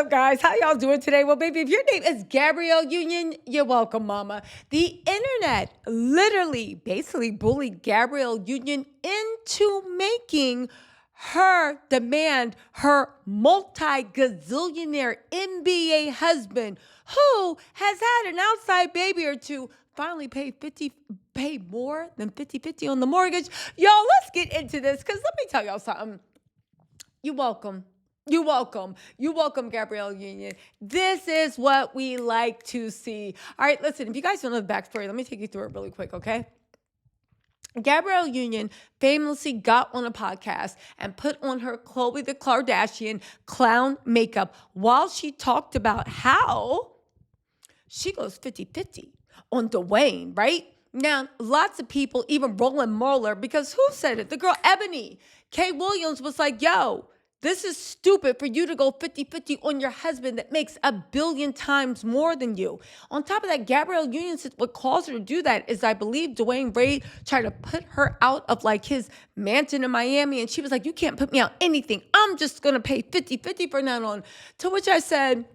up, guys? How y'all doing today? Well, baby, if your name is Gabrielle Union, you're welcome, mama. The internet literally, basically bullied Gabrielle Union into making her demand her multi-gazillionaire NBA husband, who has had an outside baby or two, finally pay more than 50-50 on the mortgage. Y'all, let's get into this, because let me tell y'all something. You're welcome. You're welcome. You're welcome, Gabrielle Union. This is what we like to see. All right, listen, if you guys don't know the backstory, let me take you through it really quick, okay? Gabrielle Union famously got on a podcast and put on her Khloe the Kardashian clown makeup while she talked about how she goes 50-50 on Dwayne, right? Now, lots of people, even Roland Mueller, because who said it? The girl Ebony K. Williams was like, yo, this is stupid for you to go 50-50 on your husband that makes 1 billion times more than you. On top of that, Gabrielle Union said what caused her to do that is, I believe, Dwayne Wade tried to put her out of like his mansion in Miami. And she was like, you can't put me out anything. I'm just going to pay 50-50 from now on. To which I said,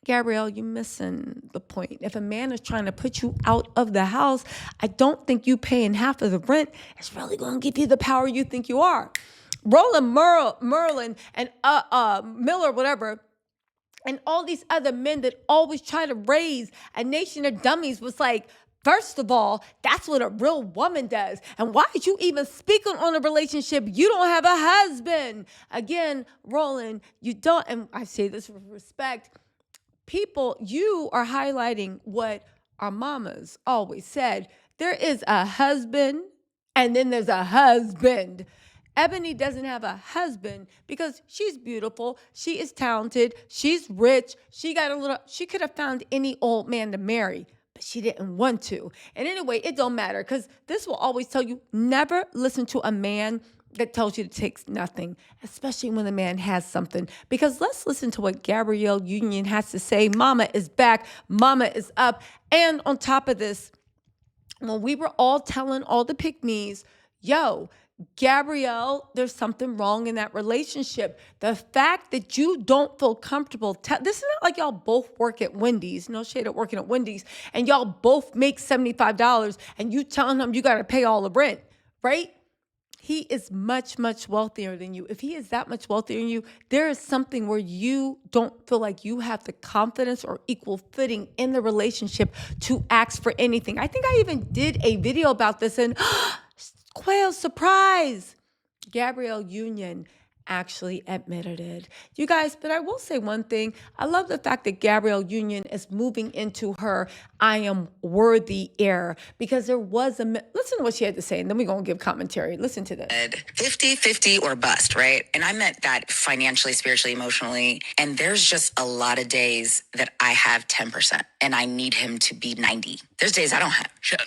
Gabrielle, you're missing the point. If a man is trying to put you out of the house, I don't think you paying half of the rent is really going to give you the power you think you are. Roland Merlin and Miller, whatever, and all these other men that always try to raise a nation of dummies was like, first of all, that's what a real woman does. And why did you even speak on a relationship? You don't have a husband. Again, Roland, you don't, and I say this with respect, people, you are highlighting what our mamas always said. There is a husband and then there's a husband. Ebony doesn't have a husband because she's beautiful, she is talented, she's rich, she could have found any old man to marry, but she didn't want to. And anyway, it don't matter, because this will always tell you, never listen to a man that tells you to take nothing, especially when the man has something. Because let's listen to what Gabrielle Union has to say. Mama is back, mama is up. And on top of this, when we were all telling all the pick-me's, yo, Gabrielle, there's something wrong in that relationship. The fact that you don't feel comfortable, this is not like y'all both work at Wendy's, no shade at working at Wendy's, and y'all both make $75 and you telling him you got to pay all the rent, right? He is much, much wealthier than you. If he is that much wealthier than you, there is something where you don't feel like you have the confidence or equal footing in the relationship to ask for anything. I think I even did a video about this, and quail surprise, Gabrielle Union actually admitted it. You guys, but I will say one thing. I love the fact that Gabrielle Union is moving into her I am worthy era, because there was listen to what she had to say, and then we're going to give commentary. Listen to this. 50-50 or bust, right? And I meant that financially, spiritually, emotionally. And there's just a lot of days that I have 10% and I need him to be 90. There's days I don't have shit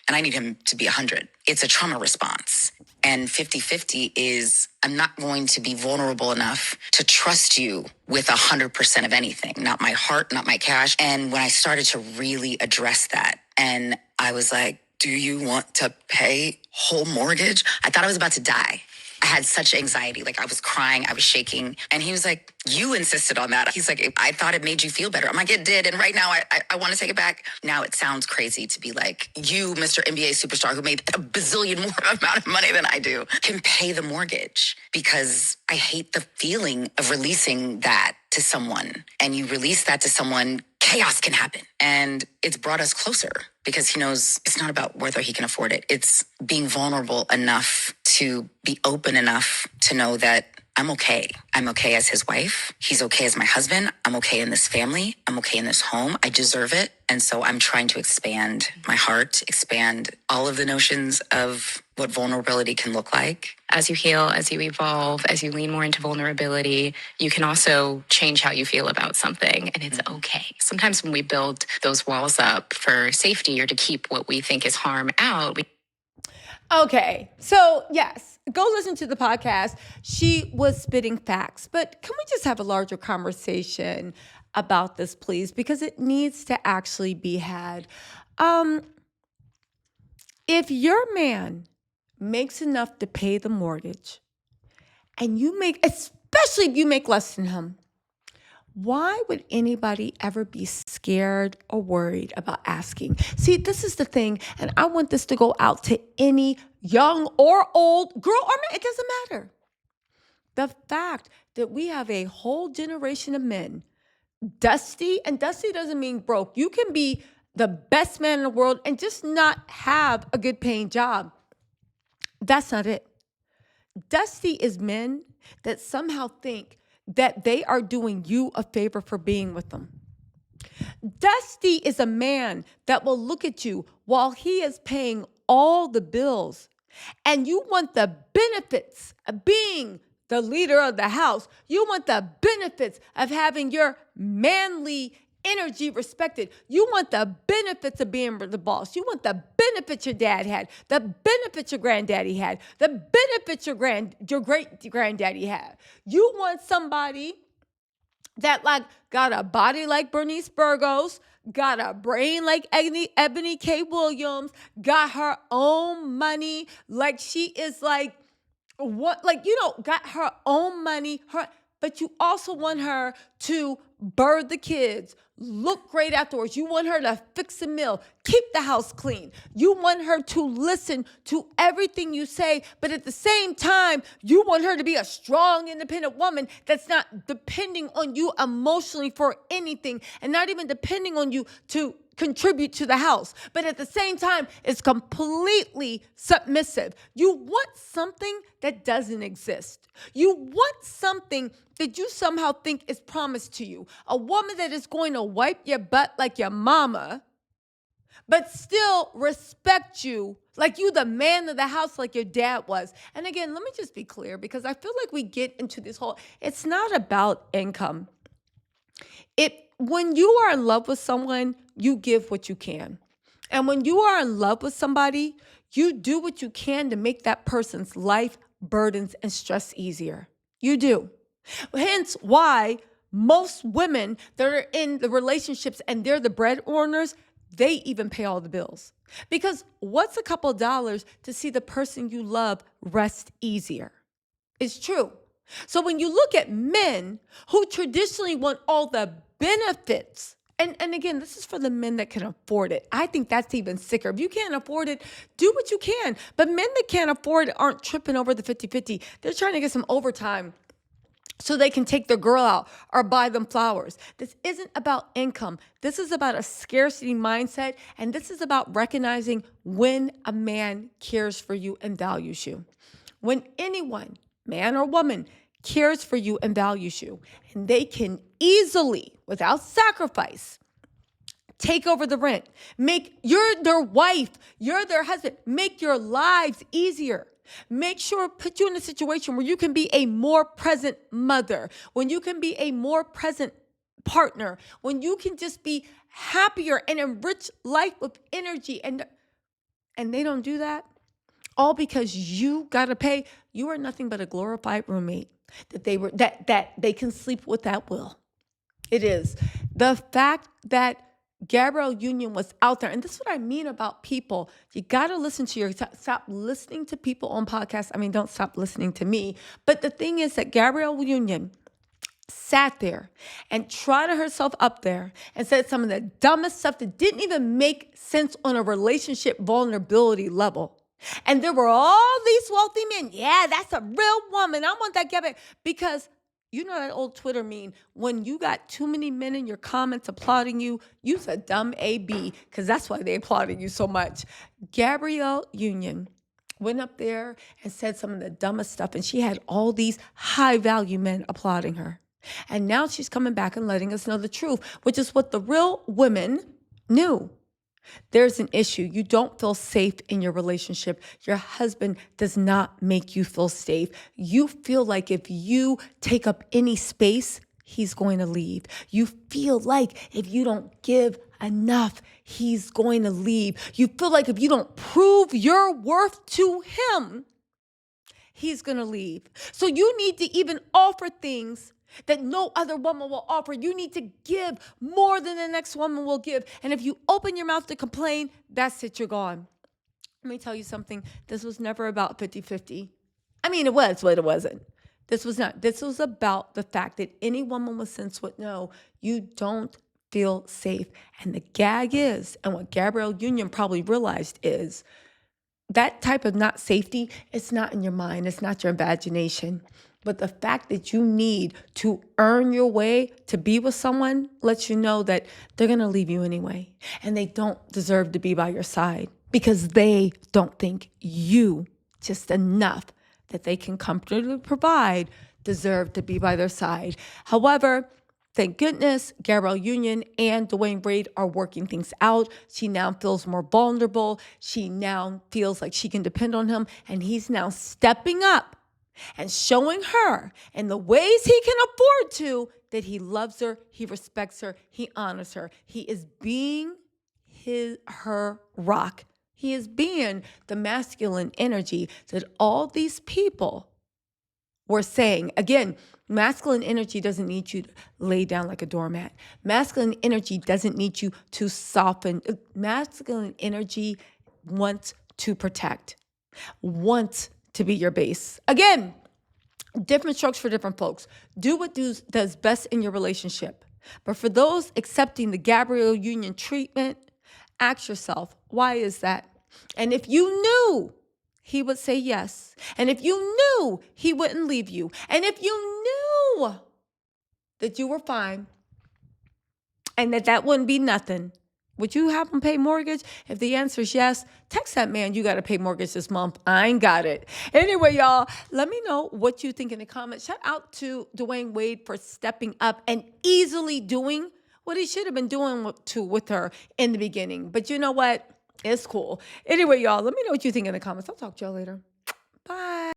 and I need him to be 100. It's a trauma response. And 50-50 is, I'm not going to be vulnerable enough to trust you with 100% of anything. Not my heart, not my cash. And when I started to really address that, and I was like, do you want to pay whole mortgage? I thought I was about to die. I had such anxiety. Like, I was crying, I was shaking. And he was like, you insisted on that. He's like, I thought it made you feel better. I'm like, it did. And right now I want to take it back. Now it sounds crazy to be like, you, Mr. NBA superstar who made a bazillion more amount of money than I do, can pay the mortgage, because I hate the feeling of releasing that to someone. And you release that to someone, chaos can happen. And it's brought us closer, because he knows it's not about whether he can afford it. It's being vulnerable enough to be open enough to know that I'm okay. I'm okay as his wife. He's okay as my husband. I'm okay in this family. I'm okay in this home. I deserve it. And so I'm trying to expand my heart, expand all of the notions of what vulnerability can look like. As you heal, as you evolve, as you lean more into vulnerability, you can also change how you feel about something, and it's okay. Sometimes when we build those walls up for safety or to keep what we think is harm out. Okay, so yes, go listen to the podcast. She was spitting facts, but can we just have a larger conversation about this, please? Because it needs to actually be had. If your man makes enough to pay the mortgage, and you make, especially if you make less than him, Why would anybody ever be scared or worried about asking? See, this is the thing, and I want this to go out to any young or old girl or man, it doesn't matter. The fact that we have a whole generation of men, dusty, and dusty doesn't mean broke. You can be the best man in the world and just not have a good paying job. That's not it. Dusty is men that somehow think that they are doing you a favor for being with them. Dusty is a man that will look at you while he is paying all the bills, and you want the benefits of being the leader of the house. You want the benefits of having your manly energy respected. You want the benefits of being the boss. You want the benefits your dad had, the benefits your granddaddy had, the benefits your great granddaddy had. You want somebody that like got a body like Bernice Burgos, got a brain like Ebony K. Williams, got her own money, like she is like what, like, got her own money, but you also want her to birth the kids, look great afterwards. You want her to fix a meal, keep the house clean. You want her to listen to everything you say, but at the same time, you want her to be a strong, independent woman that's not depending on you emotionally for anything and not even depending on you to contribute to the house, but at the same time is completely submissive. You want something that doesn't exist. You want something that you somehow think is promised to you. A woman that is going to wipe your butt like your mama, but still respect you like you the man of the house like your dad was. And again, let me just be clear, because I feel like we get into this whole, it's not about income. When you are in love with someone, you give what you can. And when you are in love with somebody, you do what you can to make that person's life, burdens, and stress easier. You do. Hence why most women that are in the relationships and they're the breadwinners, they even pay all the bills. Because what's a couple of dollars to see the person you love rest easier? It's true. So when you look at men who traditionally want all the benefits, and again, this is for the men that can afford it. I think that's even sicker. If you can't afford it, do what you can. But men that can't afford it aren't tripping over the 50-50. They're trying to get some overtime so they can take their girl out or buy them flowers. This isn't about income. This is about a scarcity mindset, and this is about recognizing when a man cares for you and values you. When anyone, man or woman, cares for you and values you, and they can easily, without sacrifice, take over the rent, you're their wife, you're their husband, make your lives easier. Make sure, put you in a situation where you can be a more present mother, when you can be a more present partner, when you can just be happier and enrich life with energy. And they don't do that, all because you got to pay. You are nothing but a glorified roommate that they can sleep with at will. It is the fact that Gabrielle Union was out there. And this is what I mean about people. You got to listen to stop listening to people on podcasts. I mean, don't stop listening to me. But the thing is that Gabrielle Union sat there and trotted herself up there and said some of the dumbest stuff that didn't even make sense on a relationship vulnerability level. And there were all these wealthy men. Yeah, that's a real woman. I want that Gabrielle. Because you know that old Twitter meme, when you got too many men in your comments applauding you, you's a dumb AB, because that's why they applauded you so much. Gabrielle Union went up there and said some of the dumbest stuff, and she had all these high-value men applauding her. And now she's coming back and letting us know the truth, which is what the real women knew. There's an issue. You don't feel safe in your relationship. Your husband does not make you feel safe. You feel like if you take up any space, he's going to leave. You feel like if you don't give enough, he's going to leave. You feel like if you don't prove your worth to him, he's going to leave. So you need to even offer things that no other woman will offer. You need to give more than the next woman will give. And if you open your mouth to complain, that's it, you're gone. Let me tell you something. This was never about 50-50. I mean, it was, but it wasn't. This was not. This was about the fact that any woman with sense would know you don't feel safe. And the gag is, and what Gabrielle Union probably realized is, that type of not safety, it's not in your mind, it's not your imagination. But the fact that you need to earn your way to be with someone lets you know that they're going to leave you anyway. And they don't deserve to be by your side because they don't think you, just enough that they can comfortably provide, deserve to be by their side. However, thank goodness, Gabrielle Union and Dwayne Wade are working things out. She now feels more vulnerable. She now feels like she can depend on him. And he's now stepping up and showing her in the ways he can afford to that he loves her, he respects her, he honors her. He is being her rock. He is being the masculine energy that all these people were saying. Again, masculine energy doesn't need you to lay down like a doormat. Masculine energy doesn't need you to soften. Masculine energy wants to protect, wants to be your base. Again, different strokes for different folks. Do what does best in your relationship. But for those accepting the Gabrielle Union treatment, ask yourself, why is that? And if you knew he would say yes, and if you knew he wouldn't leave you, and if you knew that you were fine and that wouldn't be nothing, would you have him pay mortgage? If the answer is yes, text that man, you got to pay mortgage this month. I ain't got it. Anyway, y'all, let me know what you think in the comments. Shout out to Dwayne Wade for stepping up and easily doing what he should have been doing with her in the beginning. But you know what? It's cool. Anyway, y'all, let me know what you think in the comments. I'll talk to y'all later.